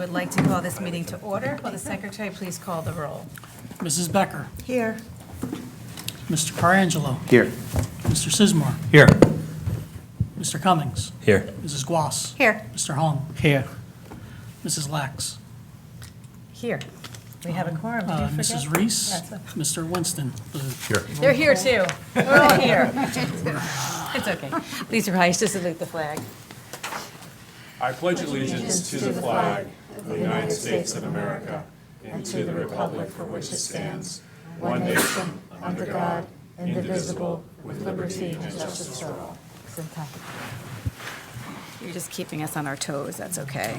would like to call this meeting to order. Will the secretary please call the roll? Mrs. Becker. Here. Mr. Carangelo. Here. Mr. Sizemore. Here. Mr. Cummings. Here. Mrs. Guas. Here. Mr. Hong. Here. Mrs. Lax. Here. We have a quorum. Did you forget? Mrs. Reese. That's it. Mr. Winston. Here. They're here too. We're all here. It's okay. Please rise to salute the flag. I pledge allegiance to the flag of the United States of America and to the republic for which it stands, one nation, under God, indivisible, with liberty and justice for all. You're just keeping us on our toes. That's okay.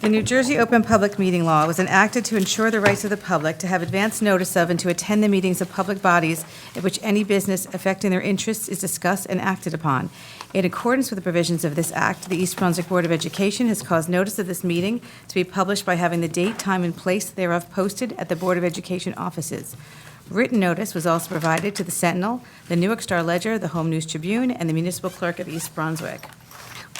The New Jersey Open Public Meeting Law was enacted to ensure the rights of the public to have advance notice of and to attend the meetings of public bodies in which any business affecting their interests is discussed and acted upon. In accordance with the provisions of this act, the East Brunswick Board of Education has caused notice of this meeting to be published by having the date, time, and place thereof posted at the Board of Education offices. Written notice was also provided to the Sentinel, the Newark Star-Ledger, the Home News Tribune, and the Municipal Clerk of East Brunswick.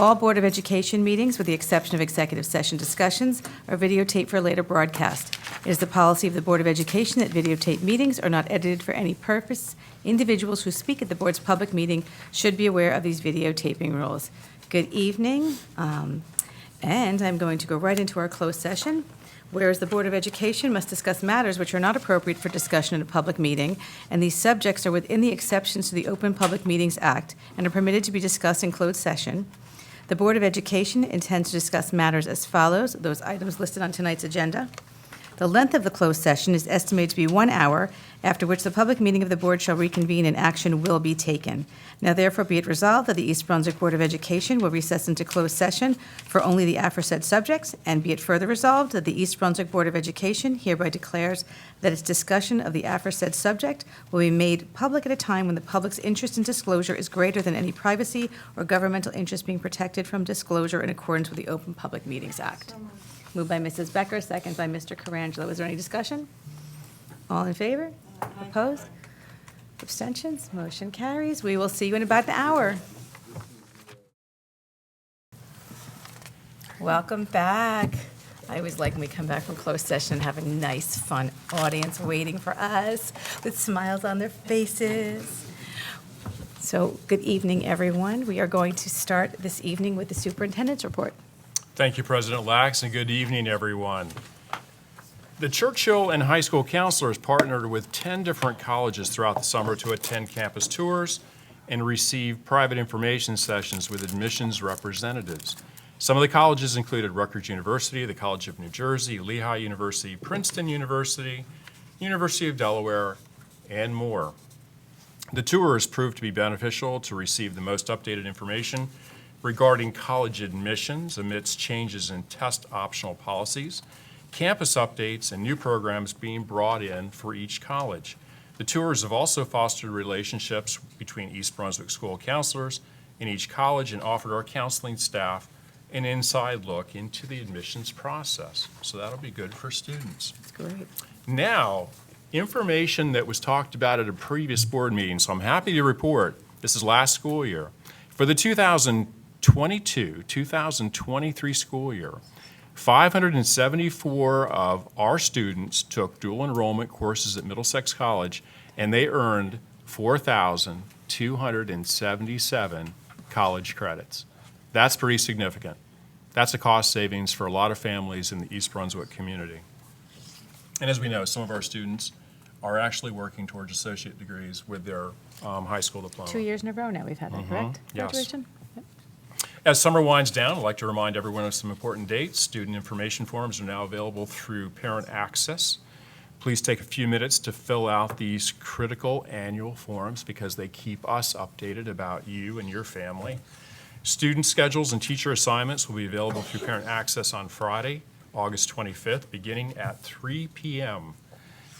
All Board of Education meetings, with the exception of executive session discussions, are videotaped for later broadcast. It is the policy of the Board of Education that videotape meetings are not edited for any purpose. Individuals who speak at the board's public meeting should be aware of these videotaping rules. Good evening, and I'm going to go right into our closed session. Whereas the Board of Education must discuss matters which are not appropriate for discussion in a public meeting, and these subjects are within the exceptions to the Open Public Meetings Act and are permitted to be discussed in closed session. The Board of Education intends to discuss matters as follows, those items listed on tonight's agenda. The length of the closed session is estimated to be 1 hour, after which the public meeting of the board shall reconvene and action will be taken. Now therefore be it resolved that the East Brunswick Board of Education will recess into closed session for only the aforesaid subjects, and be it further resolved that the East Brunswick Board of Education hereby declares that its discussion of the aforesaid subject will be made public at a time when the public's interest in disclosure is greater than any privacy or governmental interest being protected from disclosure in accordance with the Open Public Meetings Act. Moved by Mrs. Becker, second by Mr. Carangelo. Is there any discussion? All in favor? Opposed? Abstentions? Motion carries. We will see you in about an hour. Welcome back. I always like when we come back from closed session and have a nice, fun audience waiting for us with smiles on their faces. So, good evening, everyone. We are going to start this evening with the superintendent's report. Thank you, President Lax, and good evening, everyone. The Churchill and high school counselors partnered with 10 different colleges throughout the summer to attend campus tours and receive private information sessions with admissions representatives. Some of the colleges included Rutgers University, the College of New Jersey, Lehigh University, Princeton University, University of Delaware, and more. The tours proved to be beneficial to receive the most updated information regarding college admissions amidst changes in test optional policies, campus updates, and new programs being brought in for each college. The tours have also fostered relationships between East Brunswick school counselors in each college and offered our counseling staff an inside look into the admissions process. So that'll be good for students. That's great. Now, information that was talked about at a previous board meeting, so I'm happy to report, this is last school year. For the 2022-2023 school year, 574 of our students took dual enrollment courses at Middlesex College, and they earned 4,277 college credits. That's pretty significant. That's a cost savings for a lot of families in the East Brunswick community. And as we know, some of our students are actually working towards associate degrees with their high school diploma. 2 years in a row now we've had that, correct? Yes. Graduation? Yep. As summer winds down, I'd like to remind everyone of some important dates. Student information forms are now available through Parent Access. Please take a few minutes to fill out these critical annual forms because they keep us updated about you and your family. Student schedules and teacher assignments will be available through Parent Access on Friday, August 25th, beginning at 3 p.m.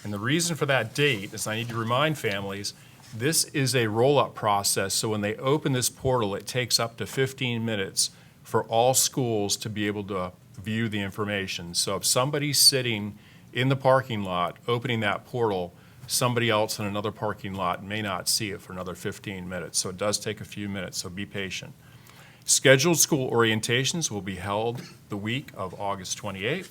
And the reason for that date is I need to remind families this is a roll-up process, so when they open this portal, it takes up to 15 minutes for all schools to be able to view the information. So if somebody's sitting in the parking lot opening that portal, somebody else in another parking lot may not see it for another 15 minutes. So it does take a few minutes, so be patient. Scheduled school orientations will be held the week of August 28th.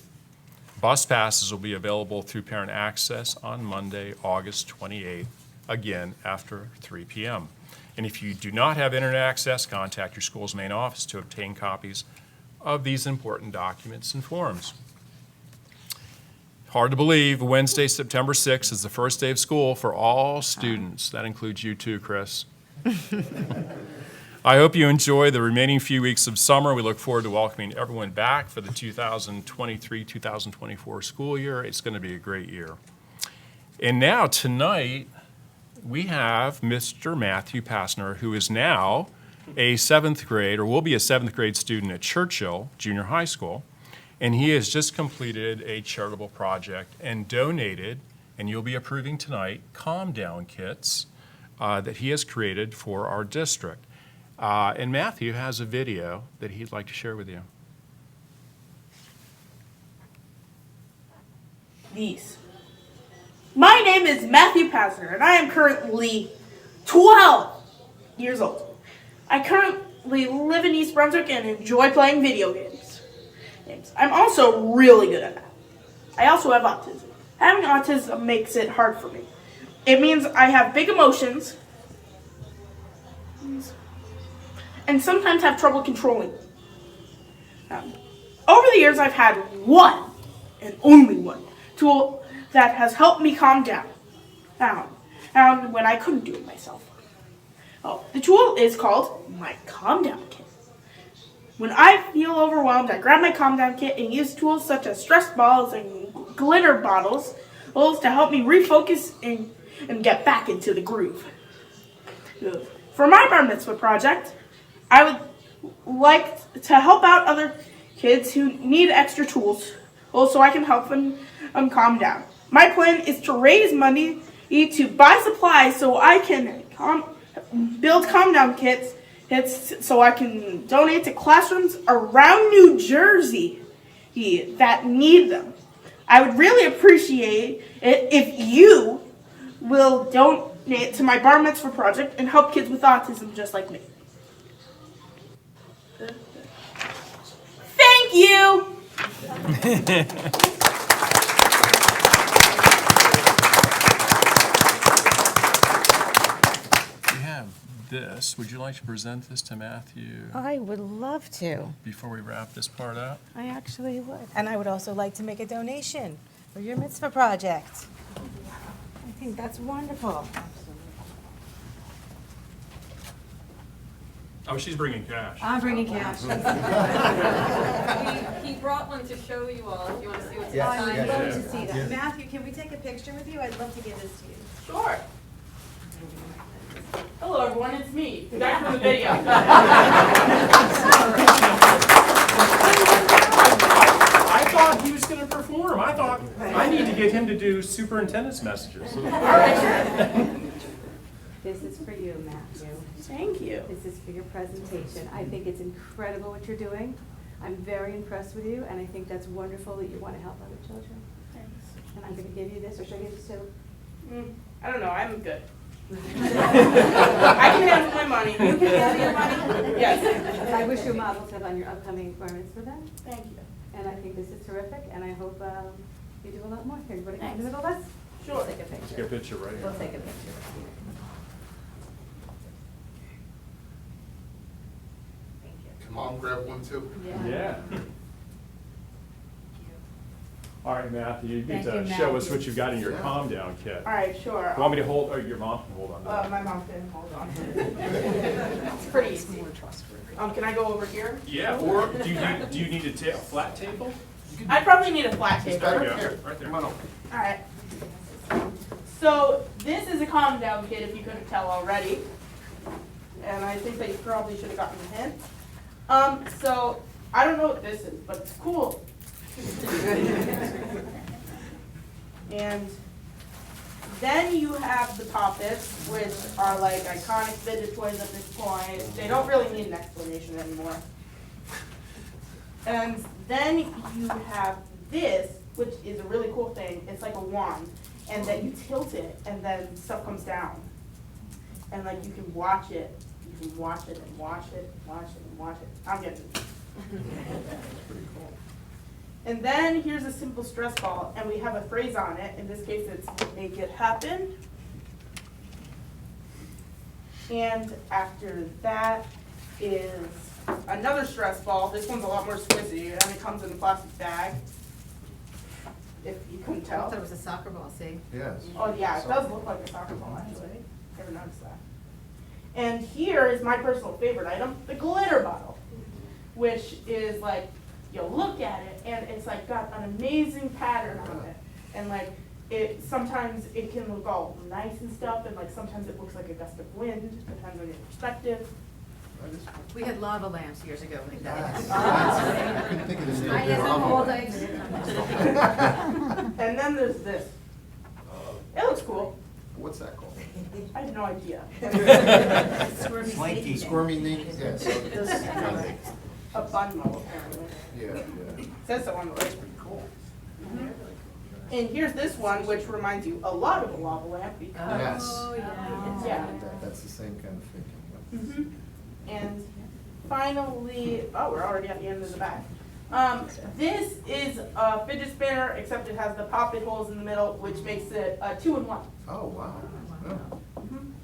Bus passes will be available through Parent Access on Monday, August 28th, again after 3 p.m. And if you do not have internet access, contact your school's main office to obtain copies of these important documents and forms. Hard to believe, Wednesday, September 6th is the first day of school for all students. That includes you too, Chris. I hope you enjoy the remaining few weeks of summer. We look forward to welcoming everyone back for the 2023-2024 school year. It's going to be a great year. And now, tonight, we have Mr. Matthew Passner, who is now a 7th grade, or will be a 7th grade student at Churchill Junior High School. And he has just completed a charitable project and donated, and you'll be approving tonight, Calm Down kits that he has created for our district. And Matthew has a video that he'd like to share with you. These. My name is Matthew Passner, and I am currently 12 years old. I currently live in East Brunswick and enjoy playing video games. I'm also really good at that. I also have autism. Having autism makes it hard for me. It means I have big emotions and sometimes have trouble controlling them. Over the years, I've had one, and only one, tool that has helped me calm down when I couldn't do it myself. The tool is called my Calm Down Kit. When I feel overwhelmed, I grab my Calm Down Kit and use tools such as stress balls and glitter bottles to help me refocus and get back into the groove. For my bar mitzvah project, I would like to help out other kids who need extra tools so I can help them calm down. My plan is to raise money to buy supplies so I can build calm down kits so I can donate to classrooms around New Jersey that need them. I would really appreciate it if you will donate to my bar mitzvah project and help kids with autism just like me. Thank you! We have this. Would you like to present this to Matthew I would love to. before we wrap this part up? I actually would. And I would also like to make a donation for your mitzvah project. I think that's wonderful. Oh, she's bringing cash. I'm bringing cash. He brought one to show you all, if you want to see what's I inside. would love to see that. Matthew, can we take a picture with you? I'd love to give this to you. Sure. Hello everyone, it's me, back from the video. I thought he was going to perform. I thought I need to get him to do superintendent's messages. This is for you, Matthew. Thank you. This is for your presentation. I think it's incredible what you're doing. I'm very impressed with you, and I think that's wonderful that you want to help other children. Thanks. And I'm going to give you this, or should I give this to? I don't know, I'm good. I can handle my money. You can have your money. Yes. I wish you models have on your upcoming requirements for them, Thank you. and I think this is terrific, and I hope you do a lot more. Here, you want to come in the Thanks. middle of us? Sure. We'll take a picture. Take a picture right We'll here. take a picture. Thank you. Mom, grab one too. Yeah. All right, Matthew, you get Thank to you, show us Matthew. what you've got in your calm down kit. All right, sure. You want me to hold, or your mom can hold on to that? My mom can hold on. It's pretty easy. Can I go over here? Yeah, or do you need a flat table? I probably need a flat There table. you go, right there. Come on over. All right. So this is a calm down kit, if you couldn't tell already. And I think that you probably should have gotten a hint. So I don't know what this is, but it's cool. And then you have the Poppets, which are like iconic fidget toys at this point. They don't really need an explanation anymore. And then you have this, which is a really cool thing. It's like a wand, and then you tilt it, and then stuff comes down. And like you can watch it You can watch it and watch it, watch it and watch it. I'm getting it. And then here's a simple stress ball, and we have a phrase on it. In this case, it's make it happen. And after that is another stress ball. This one's a lot more squishy, and it comes in a plastic bag. If you couldn't I tell. thought it was a soccer ball, see? Yes. Oh, yeah, it does look like a soccer ball, actually. Never noticed that. And here is my personal favorite item, the glitter bottle, which is like, you look at it, and it's like got an amazing pattern on it. And like, sometimes it can look all nice and stuff, and like sometimes it looks like a gust of wind, depends on your perspective. We had lava lamps years ago like I couldn't think of this. I guess I'm old, And then there's this. It looks cool. What's that called? I have no idea. Squirmy Nick? Yes. A bun mold, apparently. Yeah, yeah. It says so on the That's list. pretty cool. And here's this one, which reminds you a lot of a lava lamp because. Yes. Yeah. That's the same kind of thinking. Mhm. And finally, oh, we're already at the end of the bag. This is a fidget spinner, except it has the pop-it holes in the middle, which makes it a 2-in-1. Oh, wow. Oh, Mhm.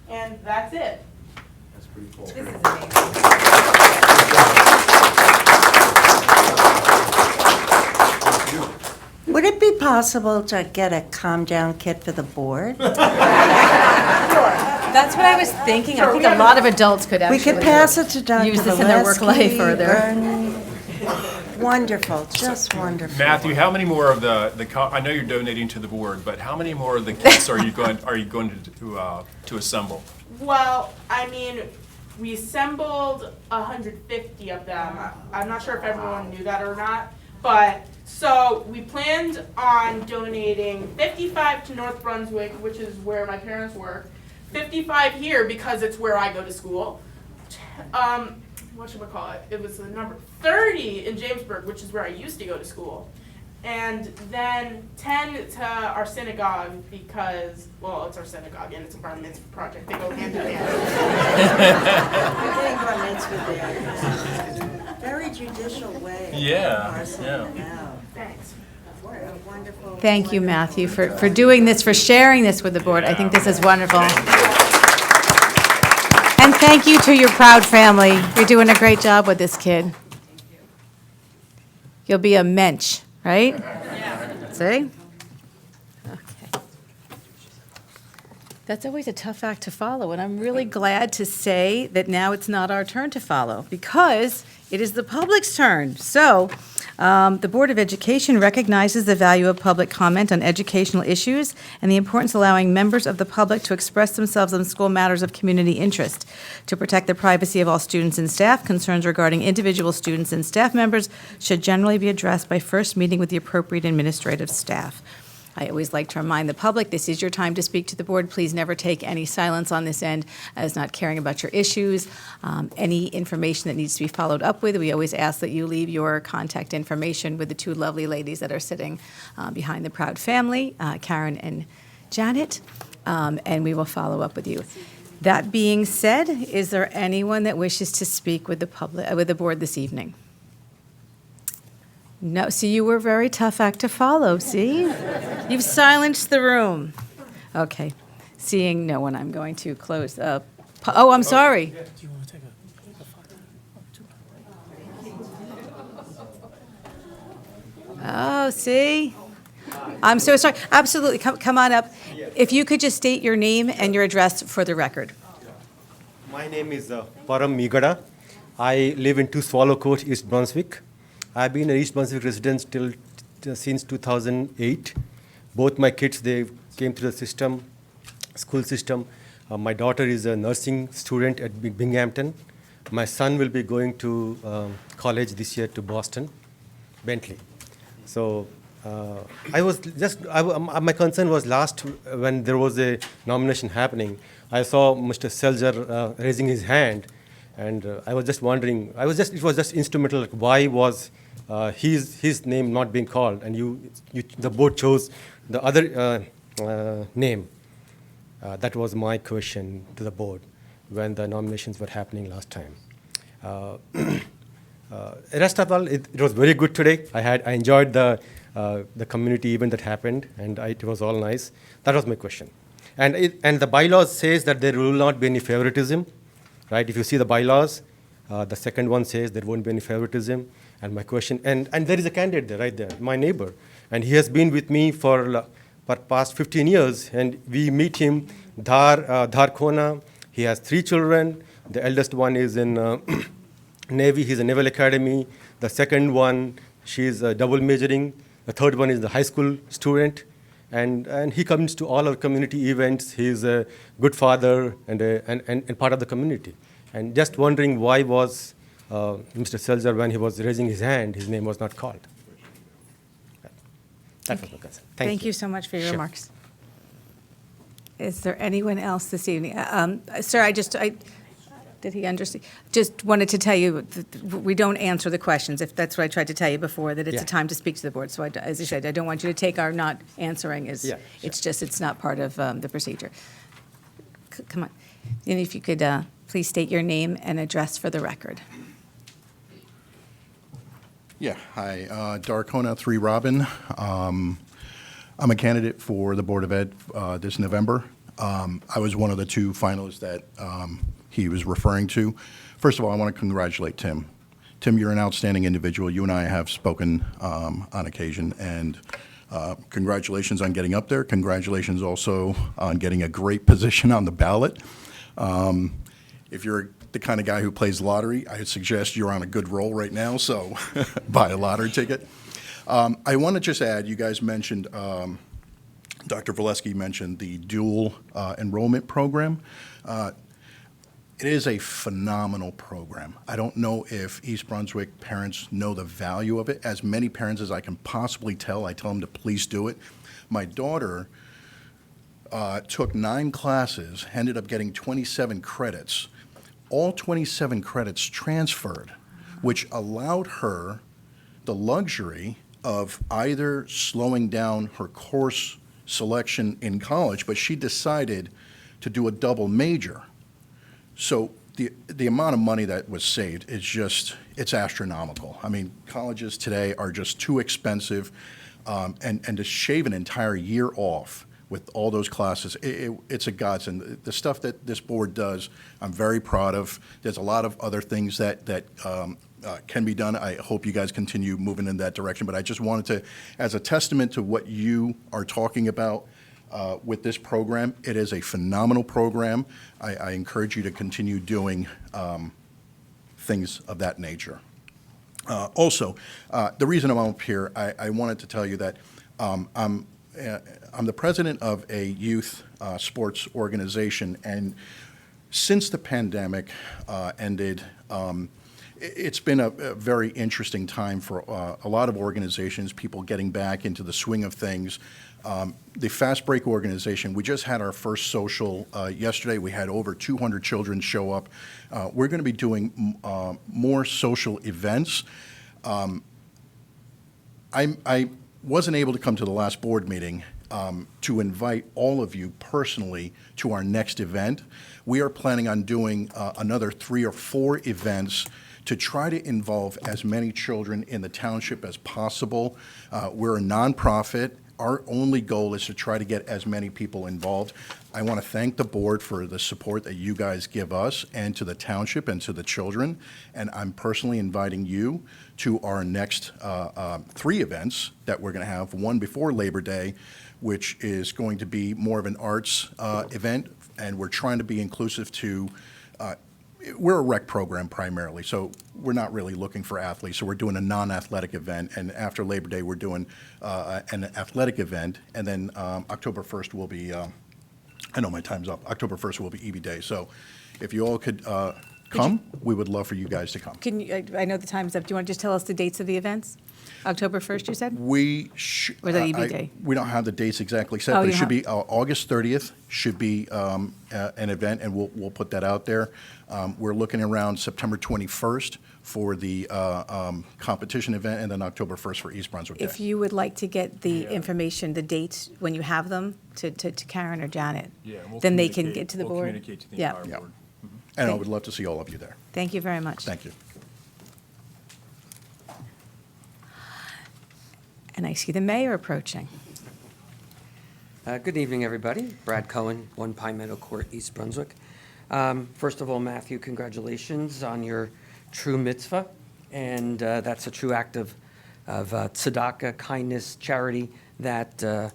And that's it. that's pretty cool. This is amazing. Would it be possible to get a calm down kit for the board? That's what I was thinking. I Sure, think we a have lot a- of adults could We actually could pass it to Dr. use this in their work life Valesky, further. Bernie. Wonderful, just Matthew, how many more of I know you're donating to the board, but how many more of the kits are you going to assemble? Well, I mean, we assembled 150 of them. I'm not sure if everyone knew that or not, but so we planned on donating 55 to North Brunswick, which is where my parents work, 55 here because it's where I go to school. Whatchamacallit, it was the number 30 in Jamesburg, which is where I used to go to school. And then 10 to our synagogue because, well, it's our synagogue and it's a bar mitzvah project. They go hand in hand. Very judicial way. Yeah, Parceling yeah. it out. Thanks. What a wonderful. Thank you, wonderful Matthew, for doing this, for sharing this with the board. I think this is wonderful. And thank you to your proud family. You're doing a great job with this kid. You'll be a mensch, right? Yeah. See? Okay. That's always a tough act to follow, and I'm really glad to say that now it's not our turn to follow, because it is the public's turn. So, the Board of Education recognizes the value of public comment on educational issues and the importance of allowing members of the public to express themselves on school matters of community interest. To protect the privacy of all students and staff, concerns regarding individual students and staff members should generally be addressed by first meeting with the appropriate administrative staff. I always like to remind the public, this is your time to speak to the board. Please never take any silence on this end as not caring about your issues. Any information that needs to be followed up with, we always ask that you leave your contact information with the two lovely ladies that are sitting behind the proud family, Karen and Janet, and we will follow up with you. That being said, is there anyone that wishes to speak with the public, with the board this evening? No, see, you were a very tough act to follow, see? You've silenced the room. Okay, seeing no one, I'm going to close up. Oh, I'm sorry. Do you want to take a photo? Oh, see? I'm so sorry. Absolutely, come on up. If you could just state your name and your address for the record. My name is Param Migada. I live in 2 Swallow Court, East Brunswick. I've been an East Brunswick resident since 2008. Both my kids, they came through the school system. My daughter is a nursing student at Binghamton. My son will be going to college this year to Boston, Bentley. So my concern was when there was a nomination happening, I saw Mr. Selzer raising his hand, and I was just wondering, it was just instrumental, like why was his name not being called, and the board chose the other name. That was my question to the board. when the nominations were happening last time. Rest of all, it was very good today. I enjoyed the community event that happened, and it was all nice. That was my question. And the bylaws says that there will not be any favoritism, right? If you see the bylaws, the second one says there won't be any favoritism. And my question, and there is a candidate there, right there, my neighbor, and he has been with me for past 15 years, and we meet him, Dhar Kona. He has 3 children. The eldest one is in Navy. He's a Naval Academy. The second one, she's double majoring. The third one is the high school student. And he comes to all our community events. He's a good father and part of the community. And just wondering why was Mr. Selzer, when he was raising his hand, his name was not called. That was my concern. Thank you so much for your Sure. remarks. Is there anyone else this evening? Sir, did he understand? Just wanted to tell you, we don't answer the questions, if that's what I tried to tell you before, that it's Yeah. a time to speak to the board. So as I said, I don't want you to take our not answering as, Yeah, sure. it's just, it's not part of the procedure. Come on. And if you could please state your name and address for the record. Yeah, hi, Darkona 3 Robin. I'm a candidate for the Board of Ed this November. I was one of the 2 finalists that he was referring to. First of all, I want to congratulate Tim. Tim, you're an outstanding individual. You and I have spoken on occasion, and congratulations on getting up there. Congratulations also on getting a great position on the ballot. If you're the kind of guy who plays lottery, I suggest you're on a good roll right now, so buy a lottery ticket. I want to just add, you guys mentioned, Dr. Valesky mentioned the dual enrollment program. It is a phenomenal program. I don't know if East Brunswick parents know the value of it. As many parents as I can possibly tell, I tell them to please do it. My daughter took 9 classes, ended up getting 27 credits. All 27 credits transferred, which allowed her the luxury of either slowing down her course selection in college, but she decided to do a double major. So the amount of money that was saved is just, it's astronomical. I mean, colleges today are just too expensive, and to shave an entire year off with all those classes, it's a godsend. The stuff that this board does, I'm very proud of. There's a lot of other things that can be done. I hope you guys continue moving in that direction, but I just wanted to, as a testament to what you are talking about with this program, it is a phenomenal program. I encourage you to continue doing things of that nature. Also, the reason I'm up here, I wanted to tell you that I'm the president of a youth sports organization, and since the pandemic ended, it's been a very interesting time for a lot of organizations, people getting back into the swing of things. The Fast Break organization, we just had our first social yesterday. We had over 200 children show up. We're going to be doing more social events. I wasn't able to come to the last board meeting to invite all of you personally to our next event. We are planning on doing another 3 or 4 events to try to involve as many children in the township as possible. We're a nonprofit. Our only goal is to try to get as many people involved. I want to thank the board for the support that you guys give us and to the township and to the children. And I'm personally inviting you to our next 3 events that we're going to have. One before Labor Day, which is going to be more of an arts event. And we're trying to be inclusive to we're a rec program primarily, so we're not really looking for athletes. So we're doing a non-athletic event, and after Labor Day, we're doing an athletic event, and then October 1st will be, I know my time's up, October 1st will be EB Day. So if you all could come, we would love for you guys to come. Can you, I know the time's up. Do you want to just tell us the dates of the events? October 1st, you said? We Or is that EB Day? We don't have the dates exactly set, Oh, but you it should have- be August 30th should be an event, and we'll put that out there. We're looking around September 21st for the competition event, and then October 1st for East Brunswick Day. If you would like to get the information, the dates, when you have them, to Karen or Janet, Yeah, and we'll then they can communicate- get to the we'll board. communicate to the Yeah. entire Yeah. board. And I would love to see all of you there. Thank you very much. Thank you. And I see the mayor approaching. Good evening, everybody. Brad Cohen, 1 Pine Meadow Court, East Brunswick. First of all, Matthew, congratulations on your true mitzvah. And that's a true act of tzedakah, kindness, charity, that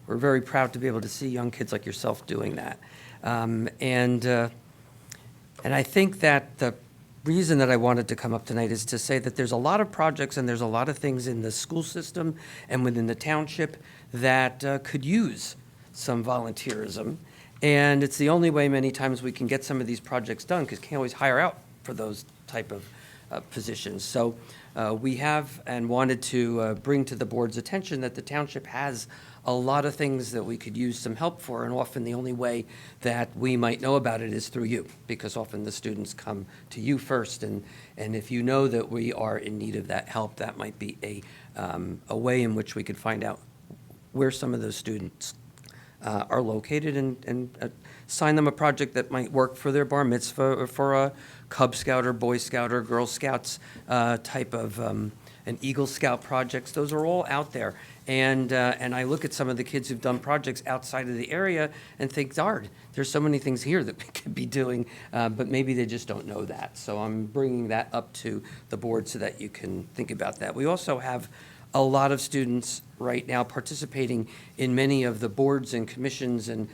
we're very proud to be able to see young kids like yourself doing that. And I think that the reason that I wanted to come up tonight is to say that there's a lot of projects and there's a lot of things in the school system and within the township that could use some volunteerism. And it's the only way many times we can get some of these projects done, because you can't always hire out for those type of positions. So we have and wanted to bring to the board's attention that the township has a lot of things that we could use some help for, and often the only way that we might know about it is through you, because often the students come to you first, and if you know that we are in need of that help, that might be a way in which we could find out where some of those students are located and assign them a project that might work for their bar mitzvah or for a Cub Scout or Boy Scout or Girl Scouts type of an Eagle Scout projects. Those are all out there. And I look at some of the kids who've done projects outside of the area and think, darn, there's so many things here that we could be doing, but maybe they just don't know that. So I'm bringing that up to the board so that you can think about that. We also have a lot of students right now participating in many of the boards and commissions and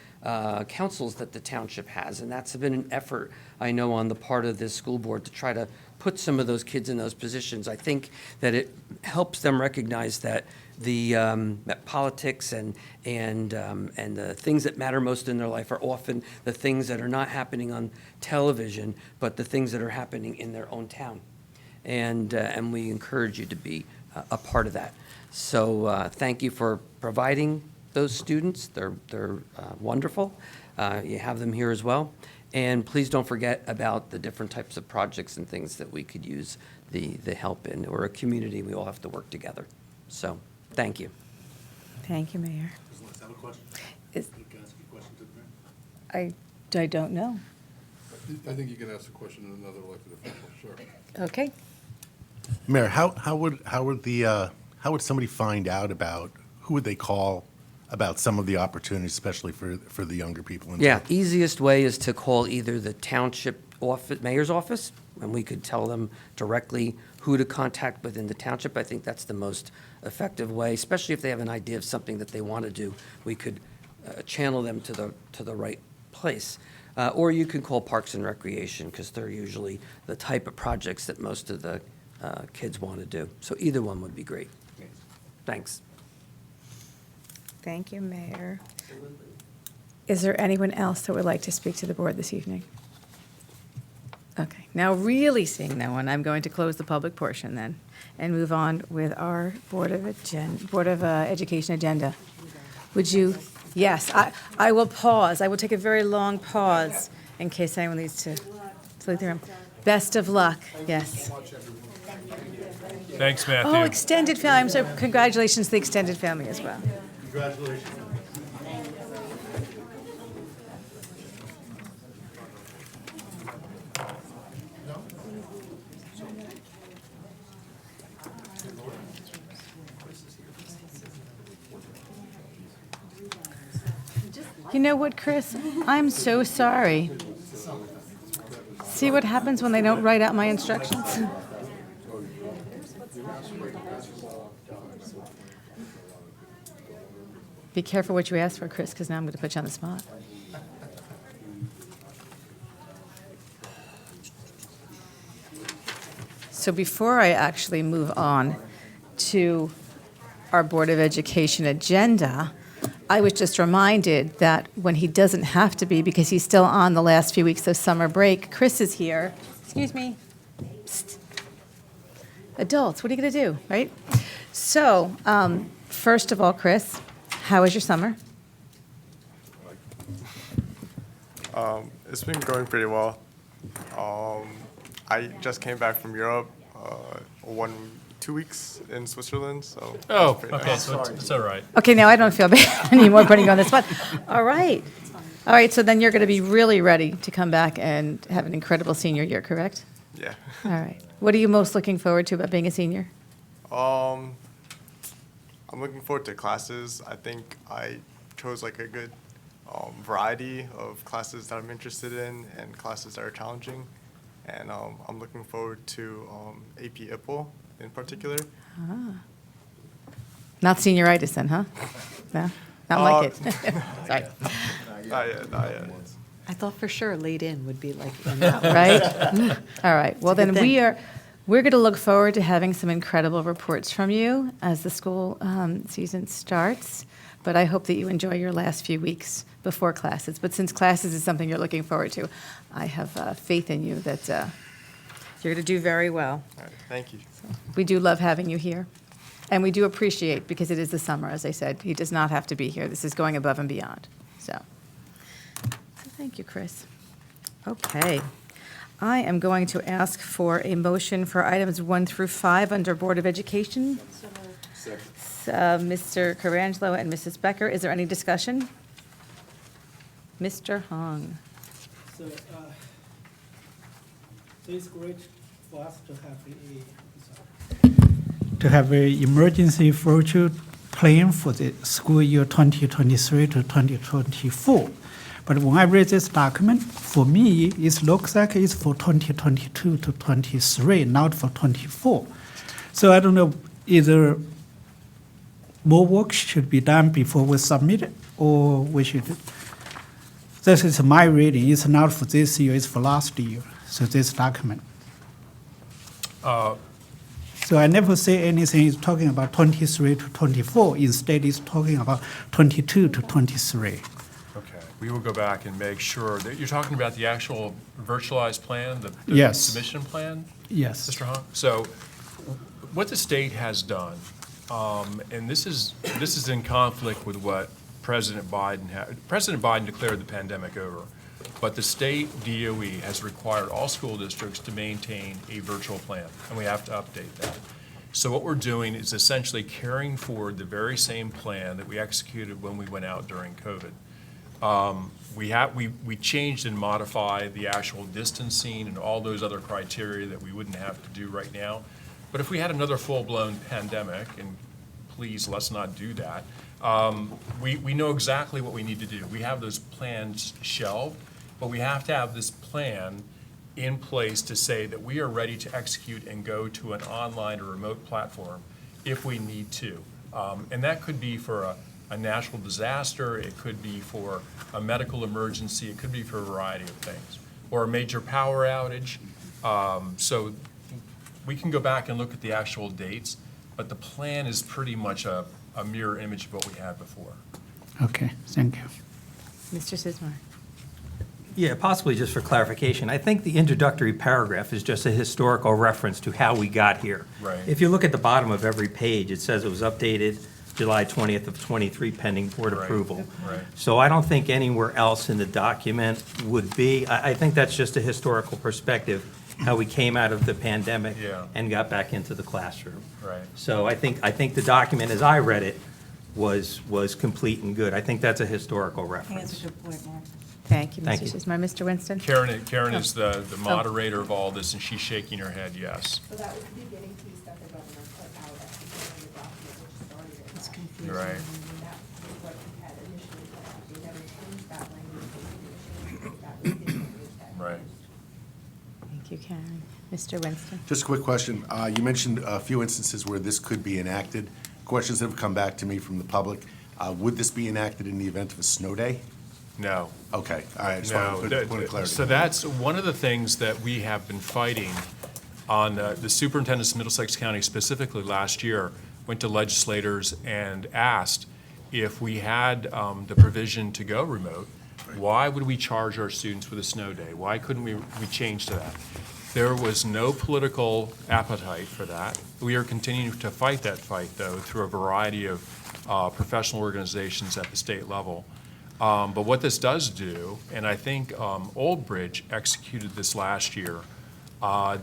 councils that the township has. And that's been an effort, I know, on the part of this school board to try to put some of those kids in those positions. I think that it helps them recognize that that politics and the things that matter most in their life are often the things that are not happening on television, but the things that are happening in their own town. And we encourage you to be a part of that. So thank you for providing those students. They're wonderful. You have them here as well. And please don't forget about the different types of projects and things that we could use the help in. We're a community. We all have to work together. So thank you. Thank you, Mayor. Does Liz have a question? Is- Can I ask a question to the mayor? I don't know. I think you can ask a question to another elected official, sure. Okay. Mayor, how would somebody find out about, who would they call about some of the opportunities, especially for the younger people? In Yeah, town? easiest way is to call either the township office, mayor's office, and we could tell them directly who to contact within the township. I think that's the most effective way, especially if they have an idea of something that they want to do. We could channel them to the right place. Or you can call Parks and Recreation, because they're usually the type of projects that most of the kids want to do. So either one would be great. Thanks. Thank you, Mayor. Is there anyone else that would like to speak to the board this evening? Okay, now really seeing no one, I'm going to close the public portion then and move on with our Board of Education agenda. Would you, yes, I will pause. I will take a very long pause in case anyone needs to leave the room. Best of luck, yes. Thanks, Matthew. Oh, extended family, so congratulations to the extended family as well. Congratulations. You know what, Chris? I'm so sorry. See what happens when they don't write out my instructions? Be careful what you ask for, Chris, because now I'm going to put you on the spot. So before I actually move on to our Board of Education agenda, I was just reminded that when he doesn't have to be, because he's still on the last few weeks of summer break, Chris is here. Excuse me. Psst. Adults, what are you going to do, right? So, first of all, Chris, how was your summer? It's been going pretty well. I just came back from Europe, 2 weeks in Switzerland, so. Oh, pretty okay, nice. so it's all right. Okay, now I don't feel bad anymore putting you on the spot. All right. All right, so then you're going to be really ready to come back and have an incredible senior year, correct? Yeah. All right. What are you most looking forward to about being a senior? I'm looking forward to classes. I think I chose like a good variety of classes that I'm interested in and classes that are challenging. And I'm looking forward to AP IPPL in particular. Not senioritis then, huh? No? Not my kids. Sorry. Not yet. I thought for sure laid in would be like, Right? All right. Well, It's a then good we're going to look forward to having some incredible reports from you as the school season starts. But I hope that you enjoy your last few weeks before classes. But since classes is something you're looking forward to, I have faith in you that you're going to do very well. All right, thank you. We do love having you here. And we do appreciate, because it is the summer, as I said, he does not have to be here. This is going above and beyond. So thank you, Chris. Okay. I am going to ask for a motion for items 1 through 5 under Board of Education. Mr. Carangelo and Mrs. Becker, is there any discussion? Mr. Hong. So, it's great for us to have a emergency future plan for the school year 2023 to 2024. But when I read this document, for me, it looks like it's for 2022 to 23, not for 24. So I don't know, either more work should be done before we submit it, or we should. This is my reading. It's not for this year, it's for last year. So this document. So I never say anything is talking about 23 to 24. Instead, it's talking about 22 to 23. Okay, we will go back and make sure that you're talking about the actual virtualized plan, the Yes. submission plan? Yes. Mr. Hong? So what the state has done, and this is in conflict with what President Biden declared the pandemic over, but the state DOE has required all school districts to maintain a virtual plan, and we have to update that. So what we're doing is essentially carrying forward the very same plan that we executed when we went out during COVID. We changed and modified the actual distancing and all those other criteria that we wouldn't have to do right now. But if we had another full-blown pandemic, and please, let's not do that, we know exactly what we need to do. We have those plans shelved, but we have to have this plan in place to say that we are ready to execute and go to an online or remote platform if we need to. And that could be for a natural disaster, it could be for a medical emergency, it could be for a variety of things, or a major power outage. So we can go back and look at the actual dates, but the plan is pretty much a mirror image of what we had before. Okay, thank you. Mr. Sismar. Yeah, possibly just for clarification. I think the introductory paragraph is just a historical reference to how we got here. Right. If you look at the bottom of every page, it says it was updated July 20th of 23 pending board approval. Right. So I don't think anywhere else in the document would be. I think that's just a historical perspective, how we came out of the pandemic Yeah. and got back into the classroom. Right. So I think the document, as I read it, was complete and good. I think that's a historical reference. That's a good point, Mark. Thank you, Thank Mr. you. Sismar. Mr. Winston? Karen is the moderator of all this, and she's shaking her head yes. So that was the beginning piece that the governor put out at the beginning of the document, which started it. It's confusing. You're right. And that was what we had initially put out. They never changed that language. That was the language that. Right. Thank you, Karen. Mr. Winston? Just a quick question. You mentioned a few instances where this could be enacted. Questions that have come back to me from the public. Would this be enacted in the event of a snow day? No. Okay, all right. Just No, wanted to put a clarity. so that's one of the things that we have been fighting on. The superintendents of Middlesex County specifically last year went to legislators and asked if we had the provision to go remote, why would we charge our students with a snow day? Why couldn't we change to that? There was no political appetite for that. We are continuing to fight that fight, though, through a variety of professional organizations at the state level. But what this does do, and I think Old Bridge executed this last year,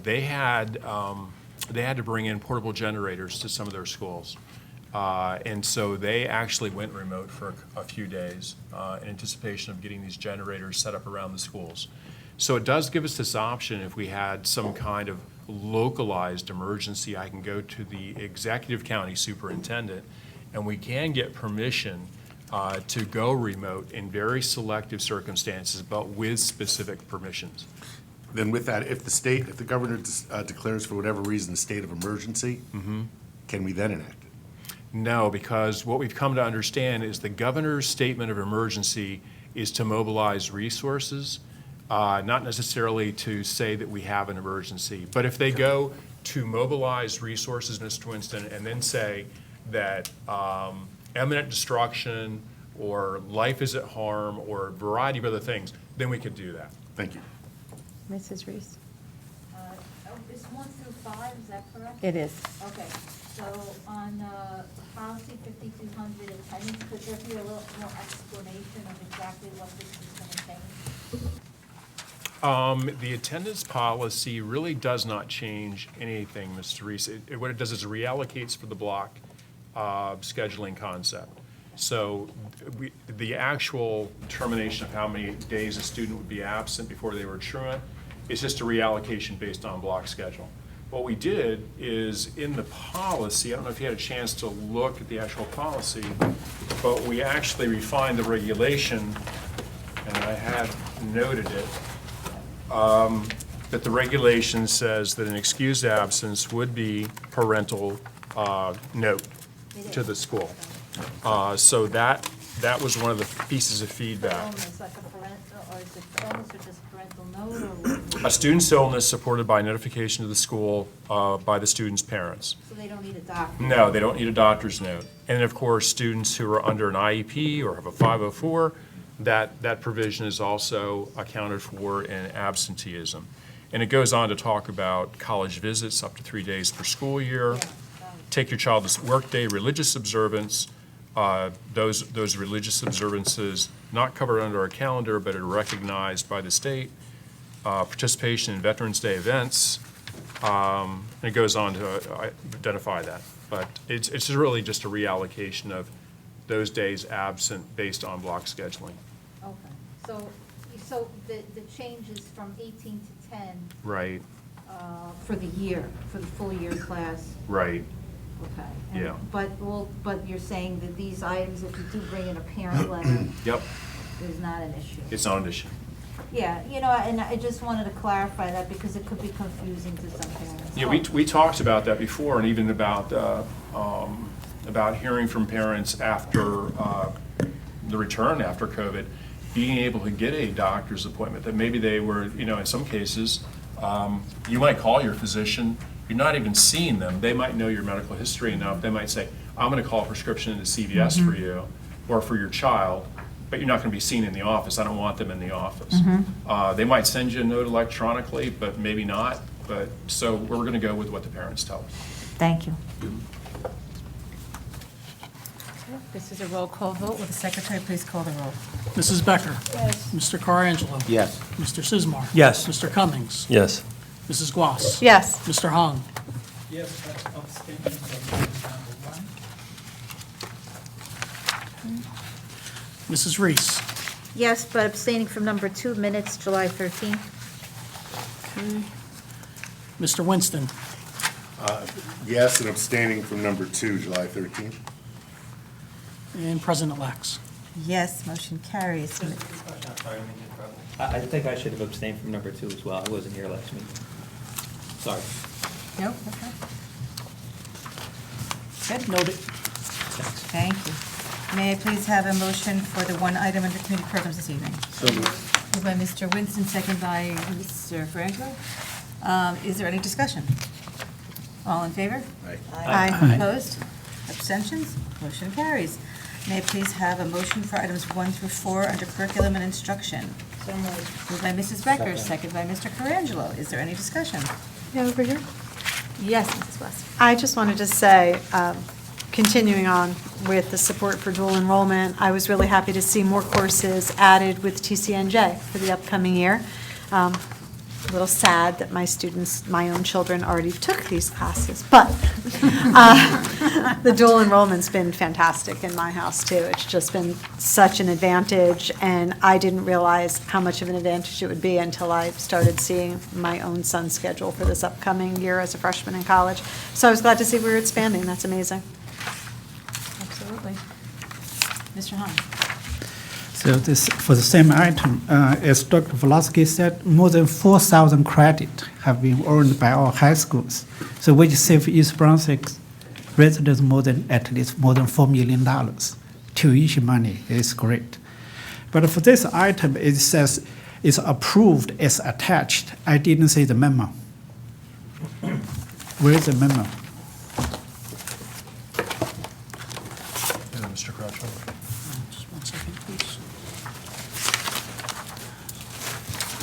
they had to bring in portable generators to some of their schools. And so they actually went remote for a few days in anticipation of getting these generators set up around the schools. So it does give us this option if we had some kind of localized emergency. I can go to the executive county superintendent, and we can get permission to go remote in very selective circumstances, but with specific permissions. Then with that, if the governor declares for whatever reason a state of emergency, can we then enact it? No, because what we've come to understand is the governor's statement of emergency is to mobilize resources, not necessarily to say that we have an emergency. But if they go to mobilize resources, Mr. Winston, and then say that imminent destruction or life is at harm or a variety of other things, then we could do that. Thank you. Mrs. Reese? It's 1 through 5, is that correct? It is. Okay, so on policy 5200 attendance, could there be a little more explanation of exactly what this is going to change? The attendance policy really does not change anything, Mr. Reese. What it does is it reallocates for the block scheduling concept. So the actual determination of how many days a student would be absent before they were truant is just a reallocation based on block schedule. What we did is in the policy, I don't know if you had a chance to look at the actual policy, but we actually refined the regulation, and I had noted it, that the regulation says that an excused absence would be parental note to the school. So that was one of the pieces of feedback. Illness, like a parental, or is it illness or just parental note, or what? A student's illness supported by notification to the school by the student's parents. So they don't need a doctor? No, they don't need a doctor's note. And of course, students who are under an IEP or have a 504, that provision is also accounted for in absenteeism. And it goes on to talk about college visits up to 3 days per school year, take your child to work day, religious observance, those religious observances not covered under our calendar but are recognized by the state, participation in Veterans Day events, and it goes on to identify that. But it's really just a reallocation of those days absent based on block scheduling. Okay, so the change is from 18 to 10 Right, for the year, for the full year class? right. Okay. And- Yeah. But you're saying that these items, if you do bring in a parent letter, Yep, is not an issue? it's not an issue. Yeah, and I just wanted to clarify that because it could be confusing to some parents. Yeah, we talked about that before, and even about hearing from parents after the return after COVID, being able to get a doctor's appointment, that maybe they were, in some cases, you might call your physician, you're not even seeing them, they might know your medical history enough, they might say, I'm gonna call a prescription into CVS for you, or for your child, but you're not gonna be seen in the office, I don't want them in the office. They might send you a note electronically, but maybe not, so we're gonna go with what the parents tell us. Thank you. This is a roll call vote. Will the secretary please call the roll? Mrs. Becker? Yes. Mr. Carangelo? Yes. Mr. Sismar? Yes. Mr. Cummings? Yes. Mrs. Guas? Yes. Mr. Hong? Yes, but abstaining from number 1. Mrs. Reese? Yes, but abstaining from number 2, minutes, July 13th. Mr. Winston? Yes, and abstaining from number 2, July 13th. And President-elects? Yes, motion carries. I think I should have abstained from number 2 as well. I wasn't here last meeting. Sorry. Nope, okay. Good. Noted. Thank you. May I please have a motion for the one item under community programs this evening? So moved. Moved by Mr. Winston, second by Mr. Franco. Is there any discussion? All in favor? Aye. Aye. Opposed? Abstentions? Motion carries. May I please have a motion for items 1 through 4 under curriculum and instruction? So moved. Moved by Mrs. Becker, second by Mr. Carangelo. Is there any discussion? Yeah, over here. Yes, Mrs. West. I just wanted to say, continuing on with the support for dual enrollment, I was really happy to see more courses added with TCNJ for the upcoming year. a little sad that my students, my own children, already took these classes, but the dual enrollment's been fantastic in my house, too. It's just been such an advantage, and I didn't realize how much of an advantage it would be until I started seeing my own son's schedule for this upcoming year as a freshman in college. So I was glad to see we were expanding. That's amazing. Absolutely. Mr. Hahn? So this, for the same item, as Dr. Volotsky said, more than 4,000 credits have been earned by our high schools. So which save East Brunswick residents at least more than $4 million. Tuition money is great. But for this item, it says it's approved as attached. I didn't see the memo. Where is the memo? Mr. Crouchwell. Just 1 second, please.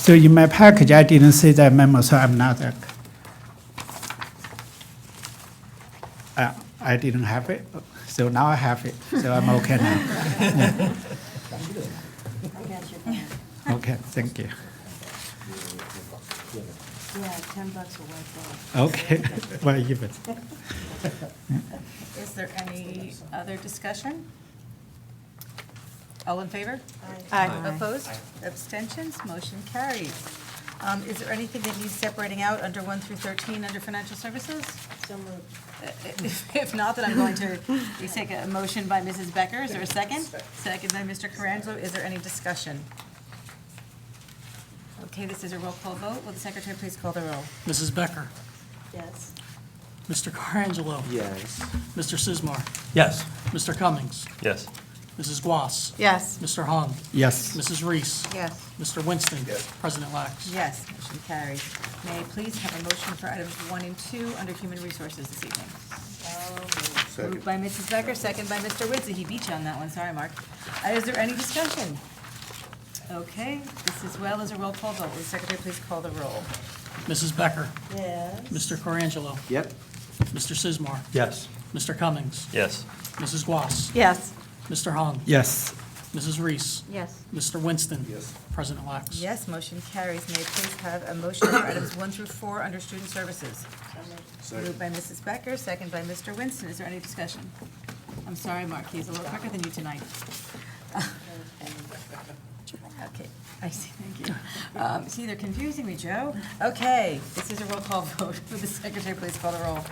So in my package, I didn't see that memo, so I'm not that. I didn't have it, so now I have it, so I'm okay now. Yeah. Okay, thank you. Yeah, $10 will wipe off. Okay, well, even. Is there any other discussion? All in favor? Aye. Opposed? Abstentions? Motion carries. Is there anything that needs separating out under 1 through 13 under financial services? So moved. If not, then I'm going to take a motion by Mrs. Becker. Is there a second? Second by Mr. Carangelo. Is there any discussion? Okay, this is a roll call vote. Will the secretary please call the roll? Mrs. Becker. Yes. Mr. Carangelo. Yes. Mr. Sismar. Yes. Mr. Cummings. Yes. Mrs. Guas. Yes. Mr. Hung. Yes. Mrs. Reese. Yes. Mr. Winston. President Lax. Yes, motion carries. May I please have a motion for items 1 and 2 under human resources this evening? Moved by Mrs. Becker, second by Mr. Winston. He beat you on that one, sorry, Mark. Is there any discussion? Okay, this as well as a roll call vote. Will the secretary please call the roll? Mrs. Becker. Yes. Mr. Carangelo. Yep. Mr. Sismar. Yes. Mr. Cummings. Yes. Mrs. Guas. Yes. Mr. Hung. Yes. Mrs. Reese. Yes. Mr. Winston. Yes. President Lax. Yes, motion carries. May I please have a motion for items 1 through 4 under student services? Moved by Mrs. Becker, second by Mr. Winston. Is there any discussion? I'm sorry, Mark, he's a little quicker than you tonight. Okay, I see, thank you. See, they're confusing me, Joe. Okay, this is a roll call vote. Would the secretary please call the roll?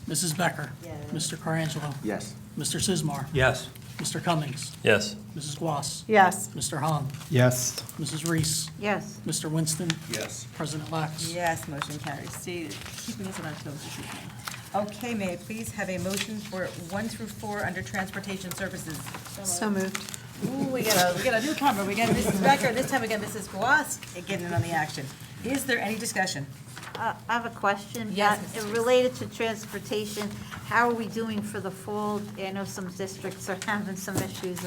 Mrs. Becker. Mr. Carangelo. Yes. Mr. Sismar. Yes. Mr. Cummings. Yes. Mrs. Guas. Yes. Mr. Hung. Yes. Mrs. Reese. Yes. Mr. Winston. Yes. President Lax. Yes, motion carries. See, keeping us on our toes this evening. Okay, may I please have a motion for 1 through 4 under transportation services? So moved. Ooh, we got a newcomer. We got Mrs. Becker. This time we got Mrs. Guas getting in on the action. Is there any discussion? I have a question. Yes, That- Mrs. Related to transportation, how are we doing for the fall? I know some districts are having some issues.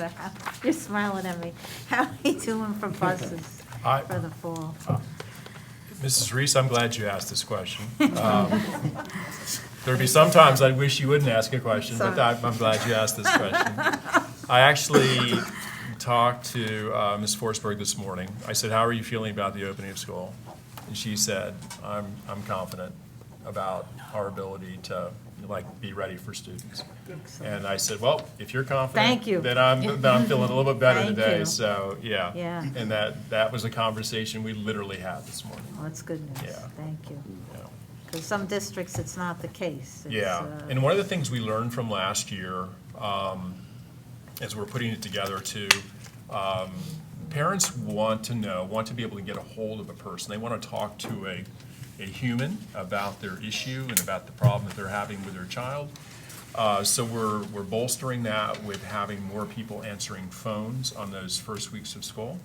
You're smiling at me. How are we doing for buses for the fall? Mrs. Reese, I'm glad you asked this question. There'd be some times I wish you wouldn't ask a question, but I'm glad you asked this question. I actually talked to Ms. Forsberg this morning. I said, how are you feeling about the opening of school? And she said, I'm confident about our ability to be ready for students. And I said, well, if you're confident, Thank you. then I'm feeling a little bit better Thank today. you. So yeah. Yeah. And that was a conversation we literally had this morning. Well, that's good news. Yeah. Thank you. Yeah. Because some districts, it's not the case. It's, Yeah, and one of the things we learned from last year, as we're putting it together too, parents want to be able to get a hold of a person. They want to talk to a human about their issue and about the problem that they're having with their child. So we're bolstering that with having more people answering phones on those first weeks of school.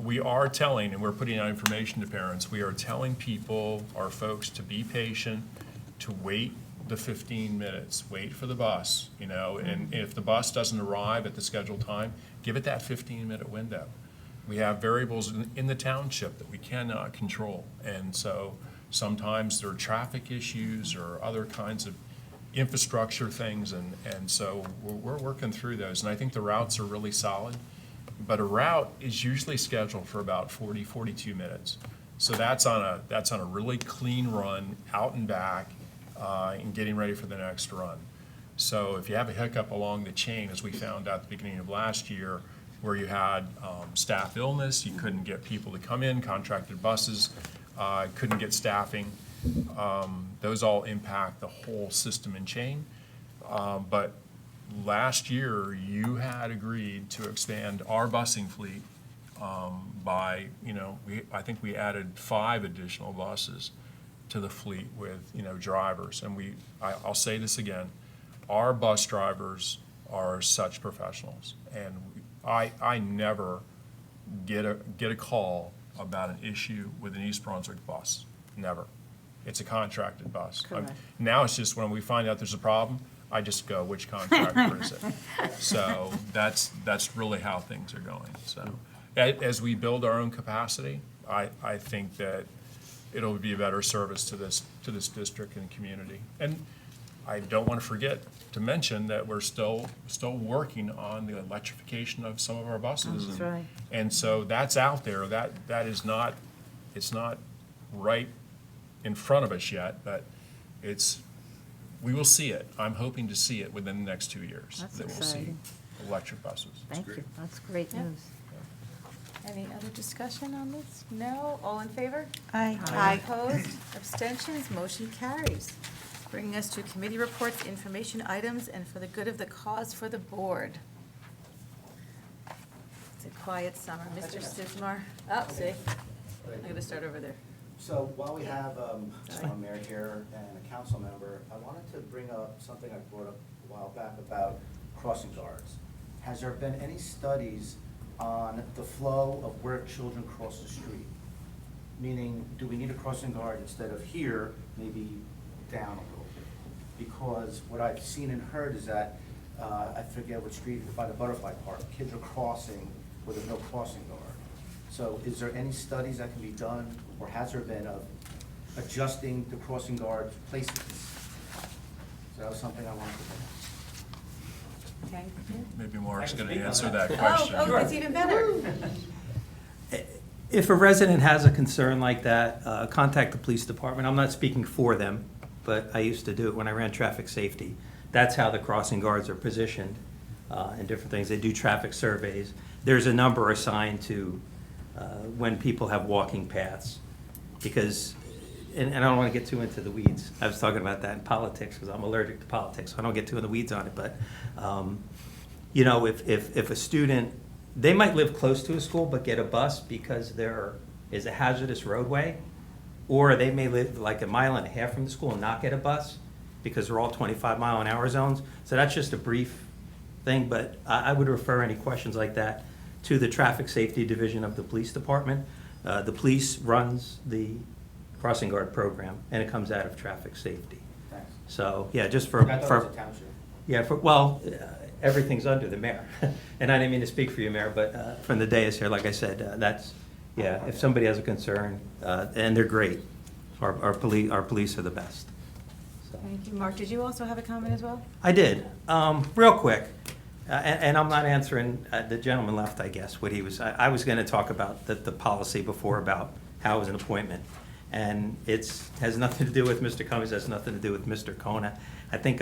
We are telling, and we're putting out information to parents, we are telling people, our folks, to be patient, to wait the 15 minutes, wait for the bus, and if the bus doesn't arrive at the scheduled time, give it that 15-minute window. We have variables in the township that we cannot control, and so sometimes there are traffic issues or other kinds of infrastructure things, and so we're working through those, and I think the routes are really solid. But a route is usually scheduled for about 40, 42 minutes. So that's on a really clean run, out and back, and getting ready for the next run. So if you have a hiccup along the chain, as we found out at the beginning of last year, where you had staff illness, you couldn't get people to come in, contracted buses, couldn't get staffing, those all impact the whole system and chain. But last year, you had agreed to expand our busing fleet by, I think we added 5 additional buses to the fleet with, drivers. And I'll say this again, our bus drivers are such professionals. And I never get a call about an issue with an East Brunswick bus, never. It's a contracted bus. Correct. Now it's just when we find out there's a problem, I just go, which contractor is it? So that's really how things are going. So as we build our own capacity, I think that it'll be a better service to this district and community. And I don't want to forget to mention that we're still working on the electrification of some of our buses. That's right. And so that's out there. That is not, it's not right in front of us yet, but we will see it. I'm hoping to see it within the next 2 years. That's that we'll exciting. see electric buses. Thank you. That's great Yeah. news. Any other discussion on this? No? All in favor? Aye. Opposed? Abstentions? Motion carries. Bringing us to committee reports, information items, and for the good of the cause for the board. It's a quiet summer. Mr. Sismar? Oh, see, I'm going to start over there. So while we have a mayor here and a council member, I wanted to bring up something I brought up a while back about crossing guards. Has there been any studies on the flow of where children cross the street? Meaning, do we need a crossing guard instead of here, maybe down a little bit? Because what I've seen and heard is that, I forget what street, by the Butterfly Park, kids are crossing where there's no crossing guard. So is there any studies that can be done, or has there been, of adjusting the crossing guard placements? So that was something I wanted to bring up. Okay. Maybe Mark's I can going to speak on answer that. that question. Oh, that's even better. If a resident has a concern like that, contact the police department. I'm not speaking for them, but I used to do it when I ran traffic safety. That's how the crossing guards are positioned and different things. They do traffic surveys. There's a number assigned to when people have walking paths. Because, and I don't want to get too into the weeds. I was talking about that in politics because I'm allergic to politics, so I don't get too in the weeds on it. But, if a student, they might live close to a school but get a bus because there is a hazardous roadway, or they may live like 1.5 miles from the school and not get a bus because they're all 25-mile-an-hour zones. So that's just a brief thing, but I would refer any questions like that to the Traffic Safety Division of the Police Department. The police runs the crossing guard program, and it comes out of traffic safety. Thanks. So, yeah, just I thought it was a township. yeah, everything's under the mayor. And I didn't mean to speak for you, Mayor, but from the dais here, like I said, that's, yeah, if somebody has a concern, and they're great, our police are the best. Thank you. Mark, did you also have a comment as well? I did. Real quick, and I'm not answering the gentleman left, I guess, what he was, I was going to talk about the policy before about how it was an appointment. And has nothing to do with Mr. Cummings, has nothing to do with Mr. Kona. I think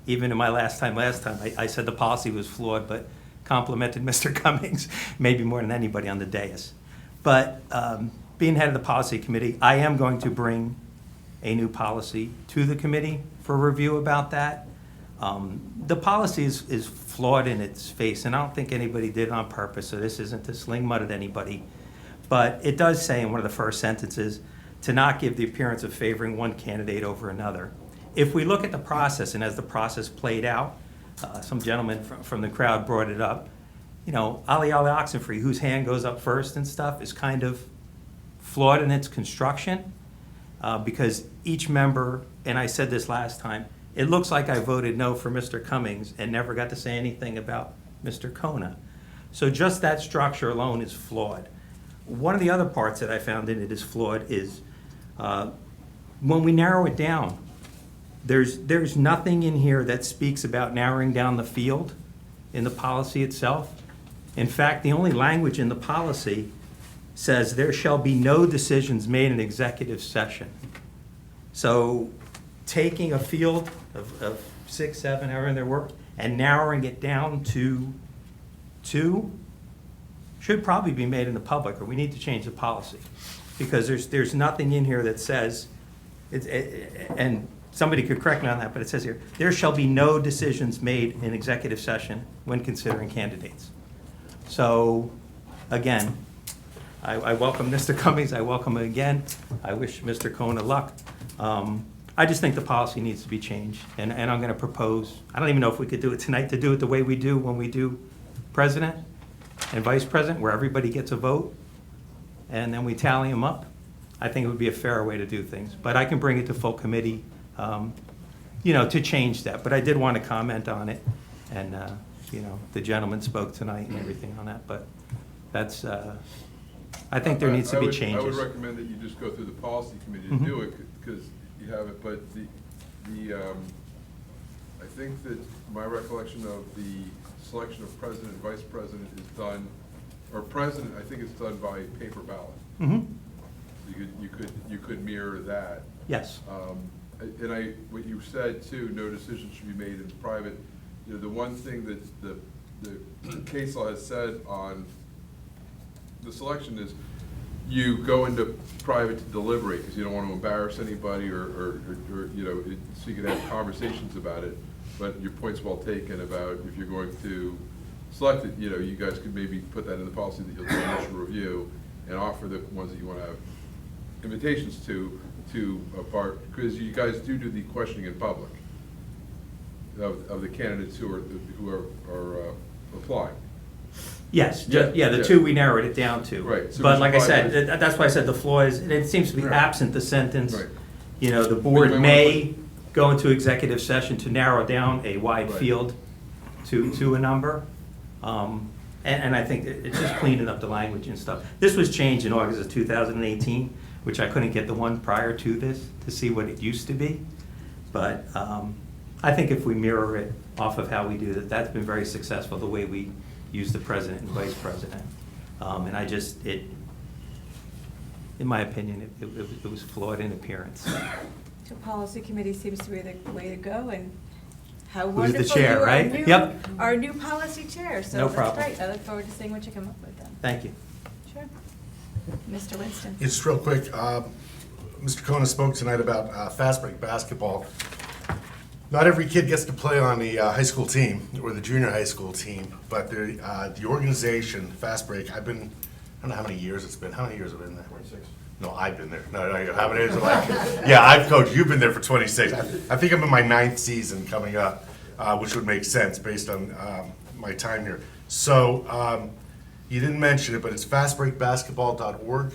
even in my last time, I said the policy was flawed, but complimented Mr. Cummings maybe more than anybody on the dais. But being head of the policy committee, I am going to bring a new policy to the committee for review about that. The policy is flawed in its face, and I don't think anybody did it on purpose, so this isn't to sling mud at anybody. But it does say in one of the first sentences to not give the appearance of favoring one candidate over another. If we look at the process, and as the process played out, some gentleman from the crowd brought it up, Ali Oxenfree, whose hand goes up first and stuff, is kind of flawed in its construction because each member, and I said this last time, it looks like I voted no for Mr. Cummings and never got to say anything about Mr. Kona. So just that structure alone is flawed. One of the other parts that I found in it is flawed is when we narrow it down, there's nothing in here that speaks about narrowing down the field in the policy itself. In fact, the only language in the policy says there shall be no decisions made in executive session. So taking a field of 6, 7, however there were, and narrowing it down to 2 should probably be made in the public, or we need to change the policy. Because there's nothing in here that says, and somebody could correct me on that, but it says here, there shall be no decisions made in executive session when considering candidates. So, again, I welcome Mr. Cummings, I welcome him again. I wish Mr. Kona luck. I just think the policy needs to be changed, and I'm gonna propose, I don't even know if we could do it tonight, to do it the way we do when we do president and vice president, where everybody gets a vote, and then we tally them up. I think it would be a fairer way to do things, but I can bring it to full committee, to change that. But I did want to comment on it, and, the gentleman spoke tonight and everything on that, but that's, I think there needs to be changes. I would recommend that you just go through the policy committee to do it, because you have it, but I think that my recollection of the selection of president and vice president is done, or president, I think it's done by paper ballot. You could mirror that. Yes. And what you said too, no decision should be made in private. The one thing that the case law has said on the selection is you go into private to deliberate because you don't want to embarrass anybody or so you can have conversations about it. But your point's well taken about if you're going to select it, you guys could maybe put that in the policy that you'll do an initial review and offer the ones that you want to have invitations to apart, because you guys do the questioning in public of the candidates who are applying. Yes, the 2 we narrowed it down to. Right. So But like I said, that's why I said the flaw is, it seems to be absent the sentence, Right. The board may go into executive session to narrow down a wide field to a number. And I think it's just cleaning up the language and stuff. This was changed in August of 2018, which I couldn't get the one prior to this to see what it used to be. But I think if we mirror it off of how we do that, that's been very successful, the way we use the president and vice president. And in my opinion, it was flawed in appearance. So policy committee seems to be the way to go, and how Who's the wonderful chair, you are, right? Yep. Our new policy chair, so No that's problem. great. I look forward to seeing what you come up with then. Thank you. Sure. Mr. Winston. Just real quick, Mr. Kona spoke tonight about fast break basketball. Not every kid gets to play on the high school team or the junior high school team, but the organization, Fast Break, I don't know how many years it's been. How many years have I been there? 26. No, I've been there. No, how many years have I? Yeah, I've coached. You've been there for 26. I think I'm in my 9th season coming up, which would make sense based on my time here. So you didn't mention it, but it's fastbreakbasketball.org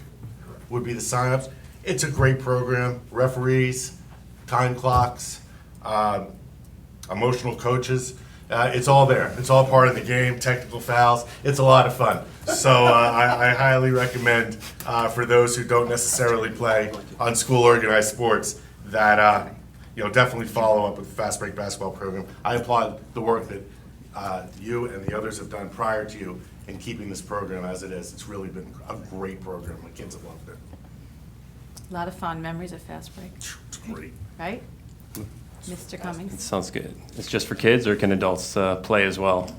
would be the signups. It's a great program. Referees, time clocks, emotional coaches. It's all there. It's all part of the game. Technical fouls. It's a lot of fun. So I highly recommend for those who don't necessarily play on school organized sports that definitely follow up with the Fast Break basketball program. I applaud the work that you and the others have done prior to you in keeping this program as it is. It's really been a great program. My kids have loved it. A lot of fond memories of Fast Break. It's great. Right? Mr. Cummings. It sounds good. It's just for kids, or can adults play as well?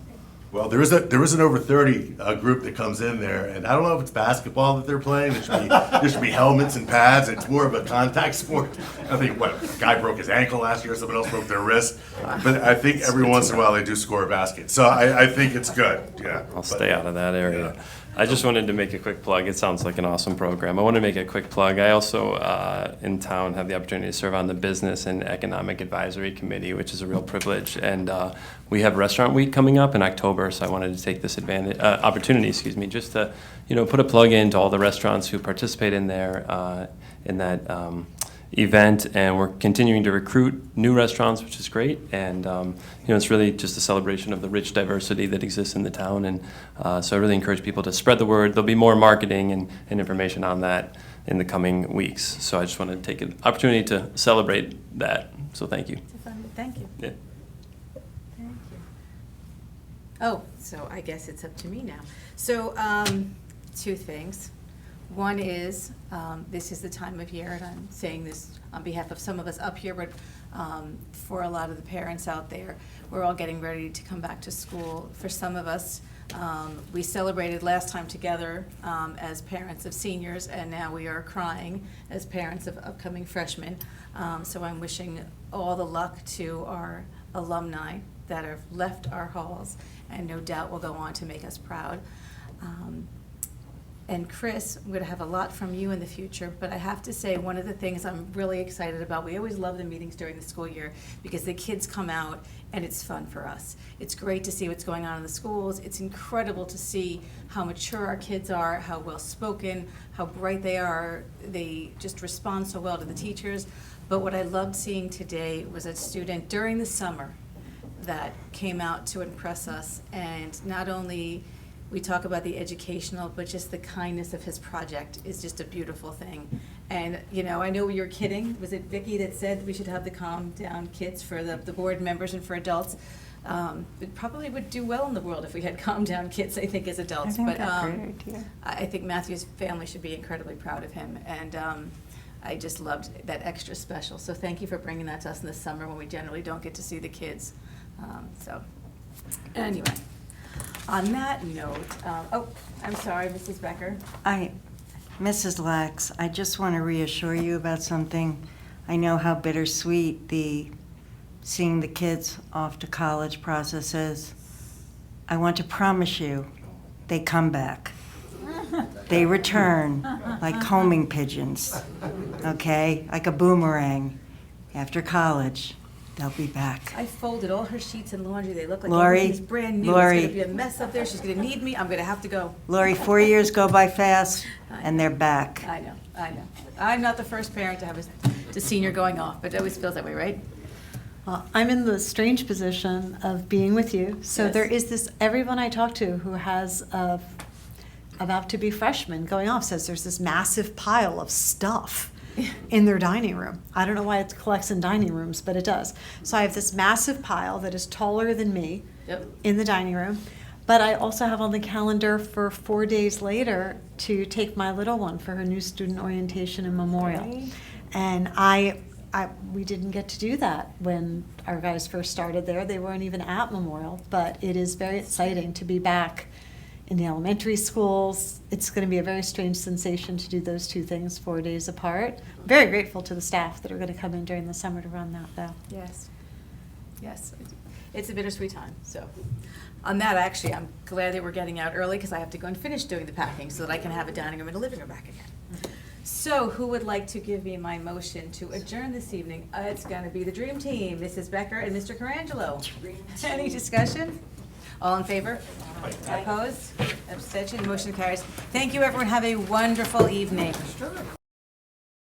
Well, there is an over 30 group that comes in there, and I don't know if it's basketball that they're playing. There should be helmets and pads. It's more of a contact sport. I think a guy broke his ankle last year, someone else broke their wrist. But I think every once in a while they do score a basket. So I think it's good. Yeah. I'll stay out of that area. Yeah. I just wanted to make a quick plug. It sounds like an awesome program. I want to make a quick plug. I also, in town, have the opportunity to serve on the Business and Economic Advisory Committee, which is a real privilege. And we have Restaurant Week coming up in October, so I wanted to take this opportunity, just to, put a plug in to all the restaurants who participate in there, in that event, and we're continuing to recruit new restaurants, which is great. And it's really just a celebration of the rich diversity that exists in the town. And so I really encourage people to spread the word. There'll be more marketing and information on that in the coming weeks. So I just wanted to take an opportunity to celebrate that. So thank you. Thank you. Yeah. Thank you. Oh, so I guess it's up to me now. So 2 things. One is, this is the time of year, and I'm saying this on behalf of some of us up here, but for a lot of the parents out there, we're all getting ready to come back to school. For some of us, we celebrated last time together as parents of seniors, and now we are crying as parents of upcoming freshmen. So I'm wishing all the luck to our alumni that have left our halls, and no doubt will go on to make us proud. And Chris, we're going to have a lot from you in the future, but I have to say, one of the things I'm really excited about, we always love the meetings during the school year because the kids come out and it's fun for us. It's great to see what's going on in the schools. It's incredible to see how mature our kids are, how well-spoken, how bright they are. They just respond so well to the teachers. But what I loved seeing today was a student during the summer that came out to impress us, and not only we talk about the educational, but just the kindness of his project is just a beautiful thing. And, you know, I know you're kidding. Was it Vicki that said we should have the calm down kits for the board members and for adults? It probably would do well in the world if we had calm down kits, I think, as adults. I think but that's a great idea. I think Matthew's family should be incredibly proud of him. And I just loved that extra special. So thank you for bringing that to us in the summer when we generally don't get to see the kids. So anyway. On that note, oh, I'm sorry, Mrs. Becker. Mrs. Lax, I just want to reassure you about something. I know how bittersweet seeing the kids off to college process is. I want to promise you, they come back. They return like homing pigeons, okay? Like a boomerang. After college, they'll be back. I folded all her sheets in laundry. They look like Lori, everything's brand new. Lori. It's going to be a mess up there. She's going to need me. I'm going to have to go. Lori, 4 years go by fast, and they're back. I know. I'm not the first parent to have a senior going off, but it always feels that way, right? Well, I'm in the strange position of being with you. So Yes. there is this, everyone I talk to who has about to be freshmen going off says there's this massive pile of stuff in their dining room. I don't know why it collects in dining rooms, but it does. So I have this massive pile that is taller than me in the dining room. But I also have on the calendar for 4 days later to take my little one for her new student orientation and memorial. Right. And we didn't get to do that when our guys first started there. They weren't even at Memorial, but it is very exciting to be back in the elementary schools. It's going to be a very strange sensation to do those two things 4 days apart. Very grateful to the staff that are going to come in during the summer to run that, though. Yes. It's a bittersweet time. So on that, actually, I'm glad that we're getting out early because I have to go and finish doing the packing so that I can have a dining room and a living room back again. So who would like to give me my motion to adjourn this evening? It's going to be the Dream Team, Mrs. Becker and Mr. Carangelo. Any discussion? All in favor? Opposed? Abstention? Motion carries. Thank you, everyone. Have a wonderful evening.